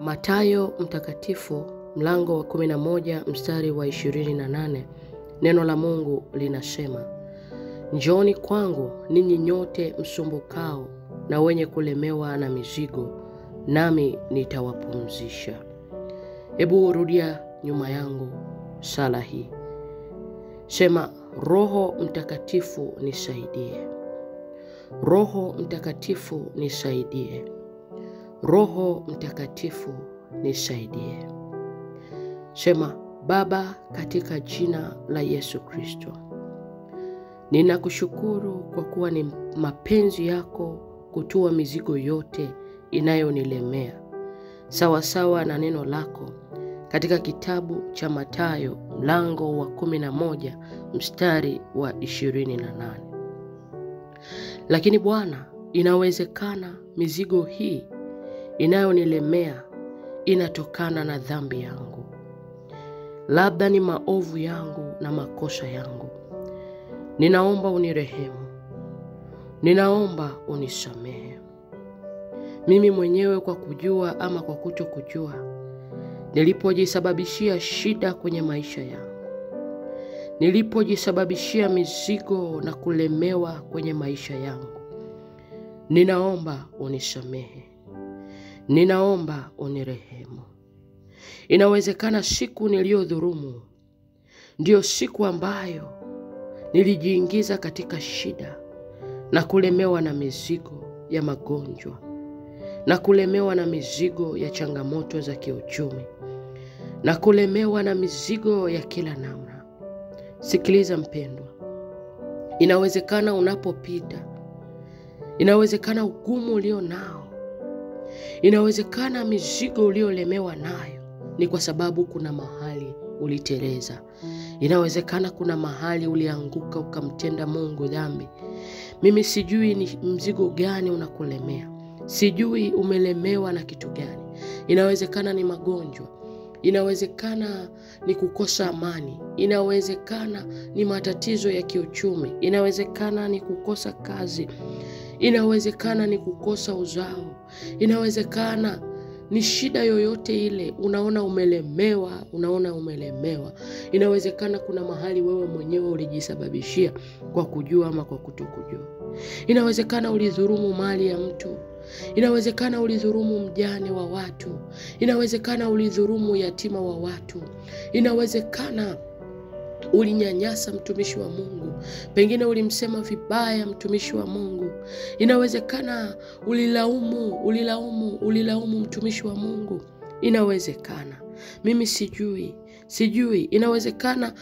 Mathayo mtakatifu mlango wa 11 mstari wa 28, neno la Mungu linasema, "Njooni kwangu ninyi nyote msumbukao na wenye kulemewa na mizigo, nami nitawapumzisha." Hebu rudia nyuma yangu sala hii. Sema, Roho Mtakatifu nisaidie. Roho Mtakatifu nisaidie. Roho Mtakatifu nisaidie. Sema, Baba, katika jina la Yesu Kristo, ninakushukuru kwa kuwa ni mapenzi yako kutua mizigo yote inayonilemea, sawa sawa na neno lako katika kitabu cha Mathayo mlango wa 11 mstari wa 28. Lakini Bwana, inawezekana mizigo hii inayonilemea inatokana na dhambi yangu. Labda ni maovu yangu na makosa yangu. Ninaomba unirehemu. Ninaomba unisamehe. Mimi mwenyewe kwa kujua ama kwa kutokujua, nilipojisababishia shida kwenye maisha yangu, nilipojisababishia mizigo na kulemewa kwenye maisha yangu, ninaomba unisamehe. Ninaomba unirehemu. Inawezekana siku niliyodhulumu ndio siku ambayo nilijiingiza katika shida na kulemewa na mizigo ya magonjwa, na kulemewa na mizigo ya changamoto za kiuchumi, na kulemewa na mizigo ya kila namna. Sikiliza mpendwa, inawezekana unapopita, inawezekana ugumu ulio nao, inawezekana mizigo uliolemewa nayo ni kwa sababu kuna mahali uliteleza. Inawezekana kuna mahali ulianguka ukamtenda Mungu dhambi. Mimi sijui ni mzigo gani unakulemea. Sijui umelemewa na kitu gani. Inawezekana ni magonjwa. Inawezekana ni kukosa amani. Inawezekana ni matatizo ya kiuchumi. Inawezekana ni kukosa kazi. Inawezekana ni kukosa uzao. Inawezekana ni shida yoyote ile, unaona umelemewa. Inawezekana kuna mahali wewe mwenyewe ulijisababishia kwa kujua ama kwa kutokujua. Inawezekana ulidhulumu mali ya mtu. Inawezekana ulidhulumu mjane wa watu. Inawezekana ulidhulumu yatima wa watu. Inawezekana ulinyanyasa mtumishi wa Mungu. Pengine ulimsema vibaya mtumishi wa Mungu. Inawezekana ulilaumu mtumishi wa Mungu. Inawezekana. Mimi sijui. Inawezekana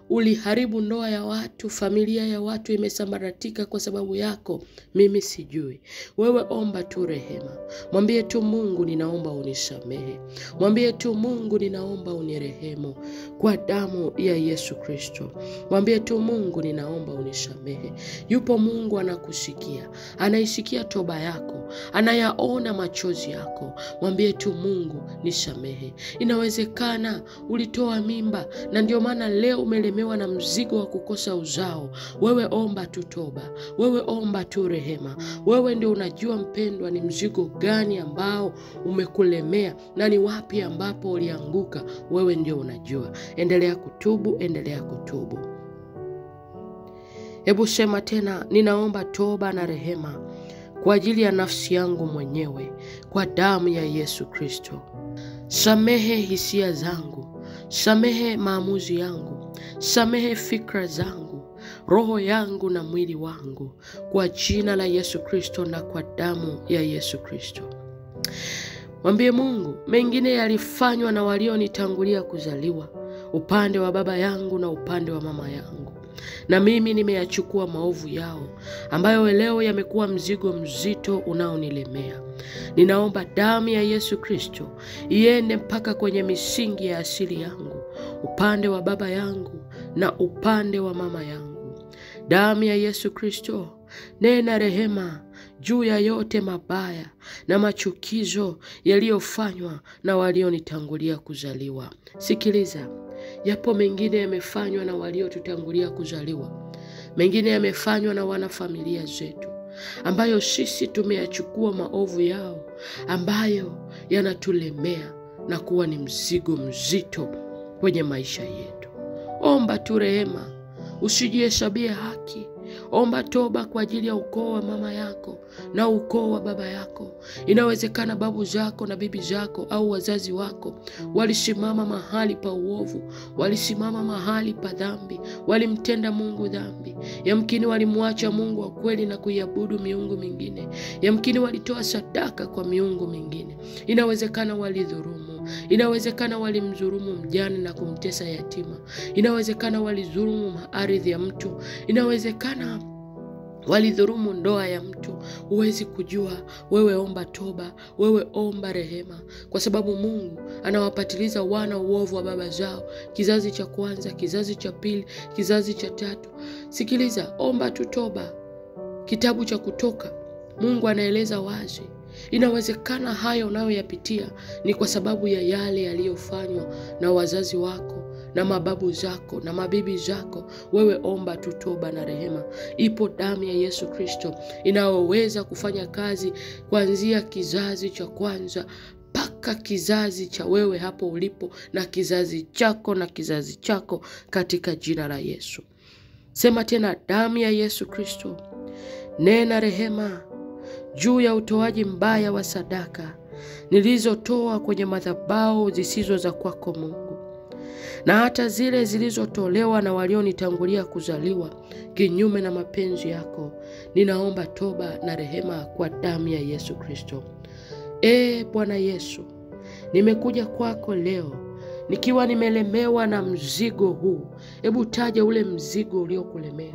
uliharibu ndoa ya watu, familia ya watu imesambaratika kwa sababu yako. Mimi sijui. Wewe omba tu rehema. Mwambie tu Mungu, ninaomba unisamehe. Mwambie tu Mungu, ninaomba unirehemu kwa damu ya Yesu Kristo. Mwambie tu Mungu, ninaomba unisamehe. Yupo Mungu anakusikia. Anaisikia toba yako. Anayaona machozi yako. Mwambie tu Mungu, nisamehe. Inawezekana ulitoa mimba na ndio maana leo umelemewa na mzigo wa kukosa uzao. Wewe omba tu toba. Wewe omba tu rehema. Wewe ndio unajua mpendwa ni mzigo gani ambao umekulemea na ni wapi ambapo ulianguka. Wewe ndio unajua. Endelea kutubu. Hebu sema tena, ninaomba toba na rehema kwa ajili ya nafsi yangu mwenyewe kwa damu ya Yesu Kristo. Samehe hisia zangu. Samehe maamuzi yangu. Samehe fikra zangu, roho yangu na mwili wangu kwa jina la Yesu Kristo na kwa damu ya Yesu Kristo. Mwambie Mungu, mengine yalifanywa na walionitangulia kuzaliwa, upande wa baba yangu na upande wa mama yangu, na mimi nimeyachukua maovu yao ambayo leo yamekuwa mzigo mzito unaonilemea. Ninaomba damu ya Yesu Kristo iende mpaka kwenye misingi ya asili yangu, upande wa baba yangu na upande wa mama yangu. Damu ya Yesu Kristo, nena rehema juu ya yote mabaya na machukizo yaliyofanywa na walionitangulia kuzaliwa. Sikiliza, yapo mengine yamefanywa na waliotutangulia kuzaliwa. Mengine yamefanywa na wanafamilia zetu. ambayo sisi tumeyachukua maovu yao, ambayo yanatulemea na kuwa ni mzigo mzito kwenye maisha yetu. Omba tu rehema, usijihesabie haki. Omba toba kwa ajili ya ukoo wa mama yako na ukoo wa baba yako. Inawezekana babu zako na bibi zako au wazazi wako walisimama mahali pa uovu, walisimama mahali pa dhambi, walimtenda Mungu dhambi. Yamkini walimwacha Mungu wa kweli na kuiabudu miungu mingine. Yamkini walitoa sadaka kwa miungu mingine. Inawezekana walidhulumu. Inawezekana walimdhulumu mjane na kumtesa yatima. Inawezekana walidhulumu ardhi ya mtu. Inawezekana walidhulumu ndoa ya mtu. Huwezi kujua. Wewe omba toba, wewe omba rehema, kwa sababu Mungu anawapatiliza wana uovu wa baba zao, kizazi cha kwanza, kizazi cha pili, kizazi cha tatu. Sikiliza, omba tu toba. Kitabu cha Kutoka, Mungu anaeleza wazi. Inawezekana hayo unayoyapitia ni kwa sababu ya yale yaliyofanywa na wazazi wako na mababu zako na mabibi zako. Wewe omba tu toba na rehema. Ipo damu ya Yesu Kristo inayoweza kufanya kazi kuanzia kizazi cha kwanza mpaka kizazi cha wewe hapo ulipo, na kizazi chako na kizazi chako, katika jina la Yesu. Sema tena, damu ya Yesu Kristo, nena rehema juu ya utoaji mbaya wa sadaka nilizotoa kwenye madhabahu zisizo za kwako Mungu, na hata zile zilizotolewa na walionitangulia kuzaliwa kinyume na mapenzi yako. Ninaomba toba na rehema kwa damu ya Yesu Kristo. Bwana Yesu, nimekuja kwako leo nikiwa nimelemewa na mzigo huu. Hebu taja ule mzigo uliokulemea.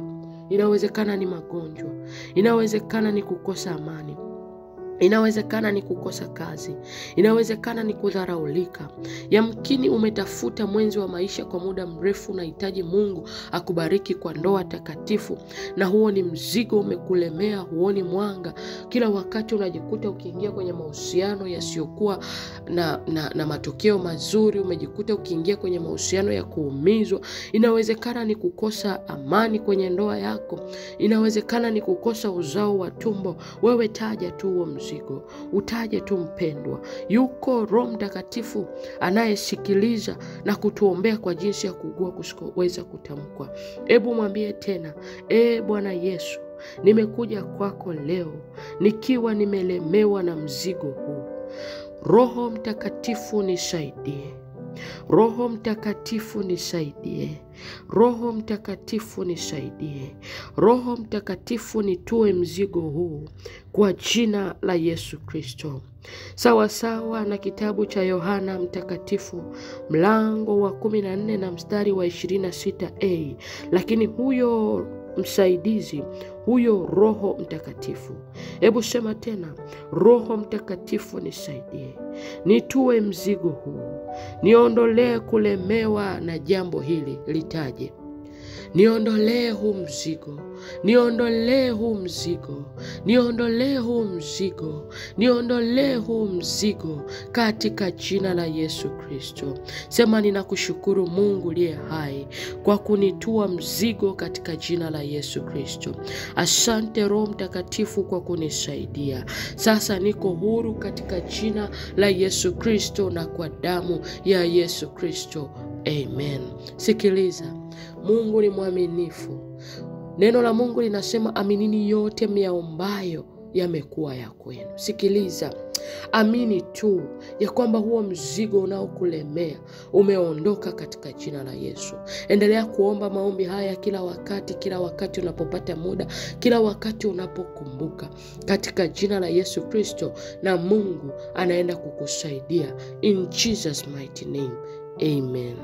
Inawezekana ni magonjwa, inawezekana ni kukosa amani, inawezekana ni kukosa kazi, inawezekana ni kudharaulika. Yamkini umetafuta mwenzi wa maisha kwa muda mrefu, unahitaji Mungu akubariki kwa ndoa takatifu, na huo ni mzigo umekulemea, huoni mwanga. Kila wakati unajikuta ukiingia kwenye mahusiano yasiyokuwa na matokeo mazuri, umejikuta ukiingia kwenye mahusiano ya kuumizwa. Inawezekana ni kukosa amani kwenye ndoa yako, inawezekana ni kukosa uzao wa tumbo. Wewe taja tu huo mzigo, utaje tu mpendwa. Yuko Roho Mtakatifu anayesikiliza na kutuombea kwa jinsi ya kuugua kusikoweza kutamkwa. Hebu mwambie tena, Bwana Yesu, nimekuja kwako leo nikiwa nimelemewa na mzigo huu. Roho Mtakatifu nisaidie. Roho Mtakatifu nisaidie. Roho Mtakatifu nisaidie. Roho Mtakatifu nitoe mzigo huu kwa jina la Yesu Kristo. Sawa sawa na kitabu cha Yohana Mtakatifu mlango wa 14 na mstari wa 26a. Lakini huyo msaidizi, huyo Roho Mtakatifu. Hebu sema tena, Roho Mtakatifu nisaidie, nitoe mzigo huu, niondolee kulemewa na jambo hili. Litaje, niondolee huu mzigo, niondolee huu mzigo, niondolee huu mzigo, niondolee huu mzigo katika jina la Yesu Kristo. Sema, ninakushukuru Mungu aliye hai kwa kunitua mzigo katika jina la Yesu Kristo. Asante Roho Mtakatifu kwa kunisaidia. Sasa niko huru katika jina la Yesu Kristo na kwa damu ya Yesu Kristo. Amen. Sikiliza, Mungu ni mwaminifu. Neno la Mungu linasema, aminini yote myaombayo yamekuwa ya kwenu. Sikiliza, amini tu ya kwamba huo mzigo unaokulemea umeondoka katika jina la Yesu. Endelea kuomba maombi haya kila wakati unapopata muda, kila wakati unapokumbuka, katika jina la Yesu Kristo, na Mungu anaenda kukusaidia. In Jesus mighty name. Amen.